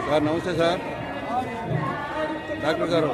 Sir నమస్తే sir, doctor గారు.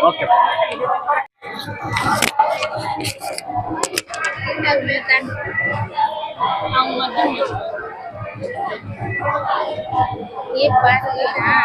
Okay ये बात है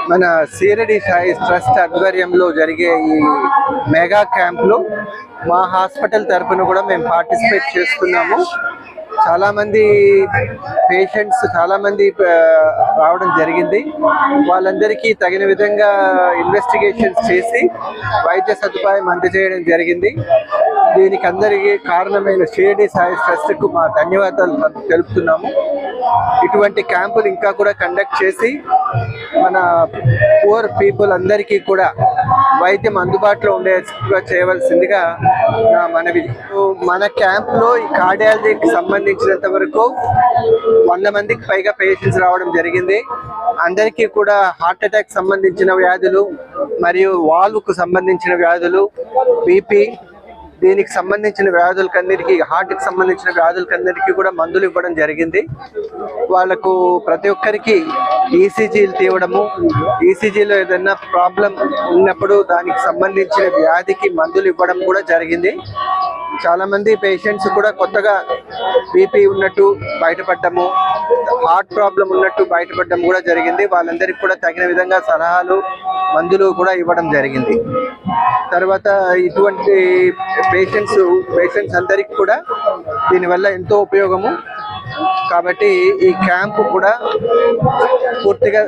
మన సిరడి సాయి ట్రస్ట్ ఆధ్వర్యంలో జరిగే ఈ మెగా క్యాంప్లో మా హాస్పిటల్ తరఫున కూడా మేము పార్టిసిపేట్ చేస్తున్నాము. చాలామంది పేషెంట్స్ చాలామంది రావడం జరిగింది. వాళ్ళందరికీ తగిన విధంగా ఇన్వెస్టిగేషన్స్ చేసి వైద్య సదుపాయం అందజేయడం జరిగింది. దీనికి అందరికీ కారణమైన షిరిడి సాయి ట్రస్ట్కు మా ధన్యవాదాలు తెలుపుతున్నాము. ఇటువంటి క్యాంపులు ఇంకా కూడా కండక్ట్ చేసి మన పూర్ పీపుల్ అందరికీ కూడా వైద్యం అందుబాటులో ఉండేట్టుగా చేయవలసిందిగా నా మనవి. మన క్యాంప్లో ఈ కార్డియాలజీకి సంబంధించినంత వరకు 100 మందికి పైగా పేషెంట్స్ రావడం జరిగింది. అందరికీ కూడా హార్ట్ అటాక్ సంబంధించిన వ్యాధులు మరియు వాల్వ్కు సంబంధించిన వ్యాధులు, బీపీ, దీనికి సంబంధించిన వ్యాధులకన్నిటికీ, హార్ట్కి సంబంధించిన వ్యాధులకన్నిటికీ కూడా మందులు ఇవ్వడం జరిగింది. వాళ్ళకు ప్రతి ఒక్కరికి ఈసీజీలు తీయడము, ఈసీజీలో ఏదైనా ప్రాబ్లం ఉన్నప్పుడు దానికి సంబంధించిన వ్యాధికి మందులు ఇవ్వడం కూడా జరిగింది. చాలామంది పేషెంట్స్ కూడా కొత్తగా బీపీ ఉన్నట్టు బయటపడ్డము, హార్ట్ ప్రాబ్లం ఉన్నట్టు బయటపడడం కూడా జరిగింది. వాళ్ళందరికీ కూడా తగిన విధంగా సలహాలు, మందులు కూడా ఇవ్వడం జరిగింది. తర్వాత ఇటువంటి పేషెంట్స్ అందరికీ కూడా దీనివల్ల ఎంతో ఉపయోగము. కాబట్టి ఈ క్యాంపు కూడా పూర్తిగా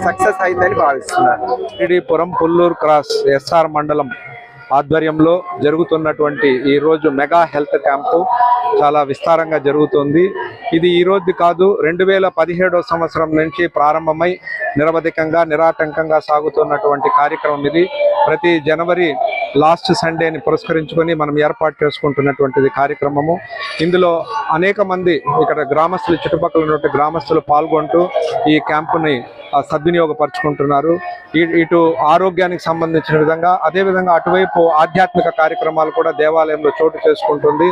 సక్సెస్ అయిందని భావిస్తున్నాను. శ్రీడిపురం పుల్లూరు క్రాస్ ఎస్ఆర్ మండలం ఆధ్వర్యంలో జరుగుతున్నటువంటి ఈరోజు మెగా హెల్త్ క్యాంపు చాలా విస్తారంగా జరుగుతుంది. ఇది ఈరోజు కాదు, 2017వ సంవత్సరం నుంచి ప్రారంభమై నిరవధికంగా నిరాటంకంగా సాగుతున్నటువంటి కార్యక్రమం ఇది. ప్రతి జనవరి లాస్ట్ సండేని పురస్కరించుకొని మనం ఏర్పాటు చేసుకుంటున్నటువంటిది కార్యక్రమము. ఇందులో అనేక మంది ఇక్కడ గ్రామస్తులు, చుట్టుపక్కల ఉన్నటువంటి గ్రామస్తులు పాల్గొంటూ ఈ క్యాంపుని సద్వినియోగపరుచుకుంటున్నారు. ఇటు ఆరోగ్యానికి సంబంధించిన విధంగా, అదేవిధంగా అటువైపు ఆధ్యాత్మిక కార్యక్రమాలు కూడా దేవాలయంలో చోటు చేసుకుంటుంది.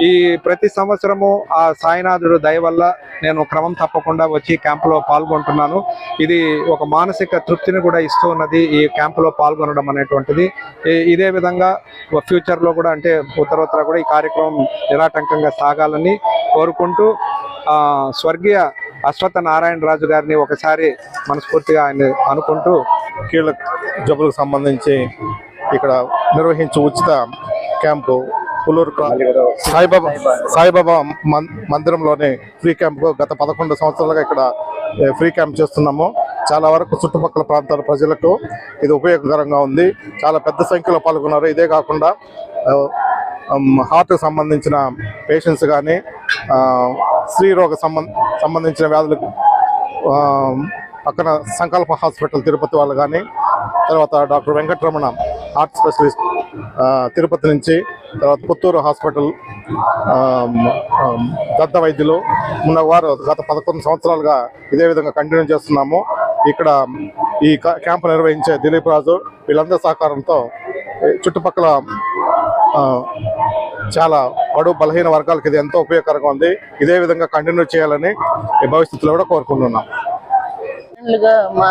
ఈ ప్రతి సంవత్సరము ఆ సాయినాథుడు దయ వల్ల నేను క్రమం తప్పకుండా వచ్చి క్యాంపులో పాల్గొంటున్నాను. ఇది ఒక మానసిక తృప్తిని కూడా ఇస్తూ ఉన్నది ఈ క్యాంపులో పాల్గొనడం అనేటువంటిది. ఇదే విధంగా ఫ్యూచర్లో కూడా, అంటే ఉత్తరోత్తర కూడా ఈ కార్యక్రమం నిరాటంకంగా సాగాలని కోరుకుంటూ స్వర్గీయ అశ్వత్థ నారాయణరాజు గారిని ఒకసారి మనస్ఫూర్తిగా ఆయన అనుకుంటూ, కీళ్ళ జబ్బులకు సంబంధించి ఇక్కడ నిర్వహించే ఉచిత క్యాంపు పుల్లూరు సాయిబాబా మందిరంలోని ఫ్రీ క్యాంపు గత 11 సంవత్సరాలుగా ఇక్కడ ఫ్రీ క్యాంప్ చేస్తున్నాము. చాలా వరకు చుట్టుపక్కల ప్రాంతాల ప్రజలకు ఇది ఉపయోగకరంగా ఉంది. చాలా పెద్ద సంఖ్యలో పాల్గొన్నారు. ఇదే కాకుండా హార్ట్కి సంబంధించిన పేషెంట్స్ కానీ, స్త్రీరోగ సంబంధించిన వ్యాధులకు పక్కన సంకల్ప హాస్పిటల్ తిరుపతి వాళ్ళు కానీ, తర్వాత doctor Venkataramana heart specialist Tirupati నుంచి, తర్వాత పుత్తూరు హాస్పిటల్ దత్త వైద్యులు ఉన్నవారు గత 11 సంవత్సరాలుగా ఇదే విధంగా కంటిన్యూ చేస్తున్నాము. ఇక్కడ ఈ క్యాంపు నిర్వహించే దిలీప్ రాజు వీళ్ళందరి సహకారంతో చుట్టుపక్కల చాలా బడుగు బలహీన వర్గాలకు ఇది ఎంతో ఉపయోగకరంగా ఉంది. ఇదే విధంగా కంటిన్యూ చేయాలని ఈ భవిష్యత్తులో కూడా కోరుకుంటున్నాం. మా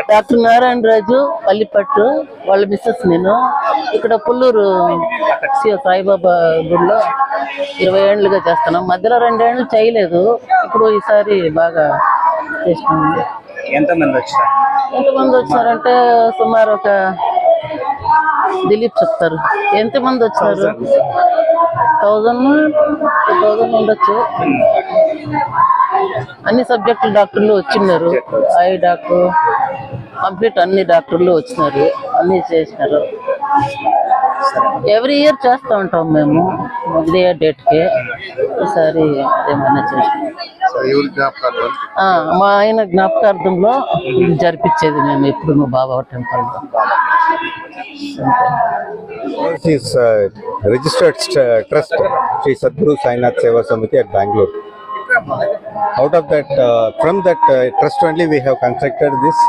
డాక్టర్ నారాయణరాజు పల్లిపట్టు వాళ్ళ మిస్సెస్ నేను ఇక్కడ పుల్లూరు సాయిబాబా గుడిలో 20 ఏళ్ళుగా చేస్తున్నాం. మధ్యలో 2 ఏళ్ళు చేయలేదు, ఇప్పుడు ఈసారి బాగా చేసినాము. ఎంతమంది వచ్చారంటే సుమారు ఒక దిలీప్ చెప్తారు ఎంతమంది వచ్చారు, 1000 ఉండొచ్చు. అన్ని సబ్జెక్టులు డాక్టర్లు వచ్చినారు, ఐ డాక్టర్ కంప్లీట్ అన్ని డాక్టర్లు వచ్చినారు, అన్ని చేసినారు. ఎవ్రీ ఇయర్ చేస్తూ ఉంటాం మేము ఇదే డేట్కి. ఈసారి ఏమైనా చేస్తాం. మా ఆయన జ్ఞాపకార్థంలో ఇది జరిపించేది మేము ఎప్పుడు మా బాబా టెంపుల్లో. His registered trust, Sri Sadguru Sainath Seva Samiti at Bangalore. Out of that, from that trust only we have constructed this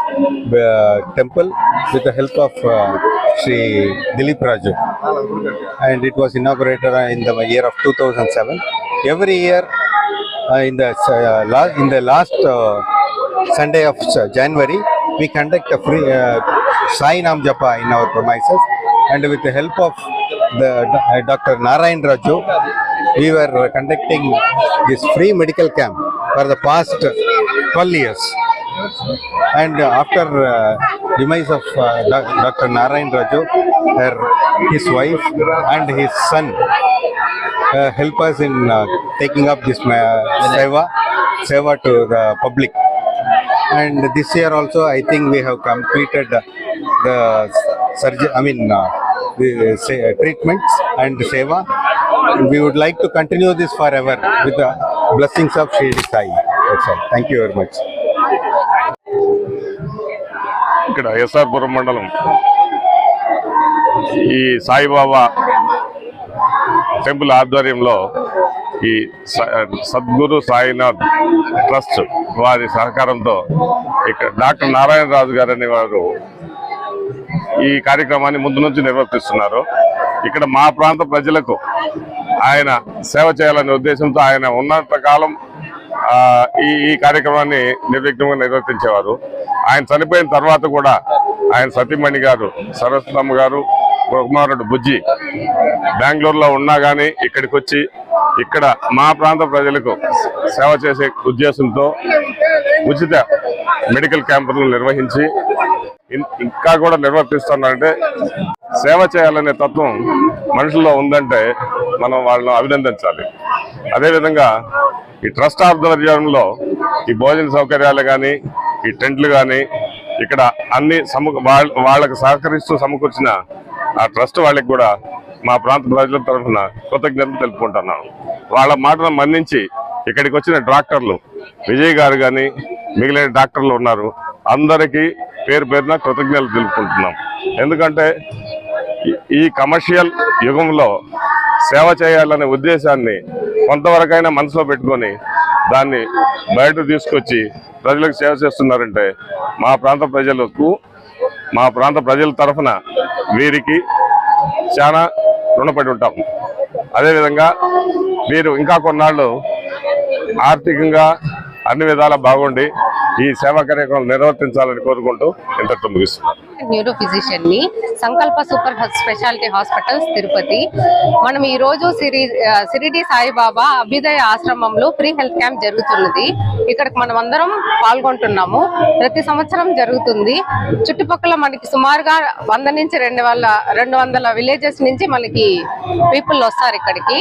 temple with the help of Sri Dilip Raju, and it was inaugurated in the year of 2007. Every year, in the last Sunday of January, we conduct a free Sai Nam Japa in our premises, and with the help of the Dr. Narayan Raju, we were conducting this free medical camp for the past 12 years. And after demise of Dr. Narayan Raju, his wife and his son help us in taking up this seva to the public. And this year also, I think we have completed the surgery. The treatments and seva. And we would like to continue this forever with the blessings of Shri Sai. That's all. Thank you very much. ఇక్కడ ఎస్ఆర్పురం మండలం ఈ Saibaba temple ఆధ్వర్యంలో ఈ Sadhguru Sainath trust వారి సహకారంతో ఇక్కడ doctor Narayana రాజు గారు అనే వారు ఈ కార్యక్రమాన్ని ముందు నుంచి నిర్వర్తిస్తున్నారు. ఇక్కడ మా ప్రాంత ప్రజలకు ఆయన సేవ చేయాలనే ఉద్దేశంతో ఆయన ఉన్నంత కాలం ఈ కార్యక్రమాన్ని నిర్విఘ్నంగా నిర్వర్తించేవారు. ఆయన చనిపోయిన తర్వాత కూడా ఆయన సతీమణి గారు సరస్వతమ్మ గారు కుమారుడు బుజ్జి బెంగళూరులో ఉన్నా కానీ ఇక్కడికి వచ్చి ఇక్కడ మా ప్రాంత ప్రజలకు సేవ చేసే ఉద్దేశంతో ఉచిత మెడికల్ క్యాంపులను నిర్వహించి ఇంకా కూడా నిర్వర్తిస్తున్నారంటే సేవ చేయాలనే తత్వం మనుషుల్లో ఉందంటే మనం వాళ్ళని అభినందించాలి. అదేవిధంగా ఈ ట్రస్ట్ ఆధ్వర్యంలో ఈ భోజన సౌకర్యాలు కానీ ఈ టెంట్లు కానీ ఇక్కడ అన్ని వాళ్ళకు సహకరిస్తూ సమకూర్చిన ఆ ట్రస్ట్ వాళ్ళకి కూడా మా ప్రాంత ప్రజల తరఫున కృతజ్ఞతలు తెలుపుకుంటున్నాను. వాళ్ళ మాటను మన్నించి ఇక్కడికి వచ్చిన డాక్టర్లు విజయ్ గారు కానీ మిగిలిన డాక్టర్లు ఉన్నారు, అందరికీ పేరు పేరున కృతజ్ఞతలు తెలుపుకుంటున్నాం. ఎందుకంటే ఈ కమర్షియల్ యుగంలో సేవ చేయాలనే ఉద్దేశాన్ని కొంతవరకైనా మనసులో పెట్టుకొని దాన్ని బయట తీసుకొచ్చి ప్రజలకు సేవ చేస్తున్నారంటే మా ప్రాంత ప్రజల తరఫున వీరికి చాలా రుణపడి ఉంటాం. అదేవిధంగా వీరు ఇంకా కొన్నాళ్ళు ఆర్థికంగా అన్ని విధాలా బాగుండి ఈ సేవా కార్యక్రమం నిర్వర్తించాలని కోరుకుంటూ ఇంతటితో ముగిస్తున్నాను. న్యూరో ఫిజిషియన్ ని సంకల్ప సూపర్ స్పెషాలిటీ హాస్పిటల్స్ తిరుపతి. మనం ఈ రోజు సిరిడి సాయిబాబా అభ్యుదయ ఆశ్రమంలో ఫ్రీ హెల్త్ క్యాంప్ జరుగుతున్నది. ఇక్కడికి మనం అందరం పాల్గొంటున్నాము. ప్రతి సంవత్సరం జరుగుతుంది. చుట్టుపక్కల మనకి సుమారుగా 100 నుంచి 200 విలేజెస్ నుంచి మనకి పీపుల్ వస్తారు ఇక్కడికి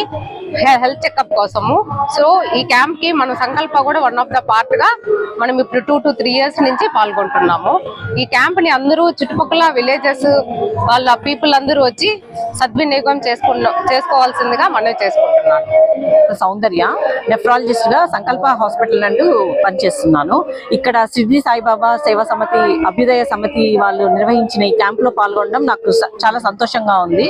హెల్త్ చెకప్ కోసము. సో ఈ క్యాంప్ కి మన సంకల్ప కూడా వన్ ఆఫ్ ద పార్ట్ గా మనం ఇప్పుడు 2 to 3 years నుంచి పాల్గొంటున్నాము. ఈ క్యాంప్ ని అందరూ చుట్టుపక్కల విలేజెస్ వాళ్ళ పీపుల్ అందరూ వచ్చి సద్వినియోగం చేసుకోవాల్సిందిగా మనం చేసుకుంటున్నాను. సౌందర్య, నెఫ్రాలజిస్ట్ గా సంకల్ప హాస్పిటల్ అంటూ పనిచేస్తున్నాను. ఇక్కడ సిరిడి సాయిబాబా సేవా సమితి అభ్యుదయ సమితి వాళ్ళు నిర్వహించిన ఈ క్యాంప్ లో పాల్గొనడం నాకు చాలా సంతోషంగా ఉంది.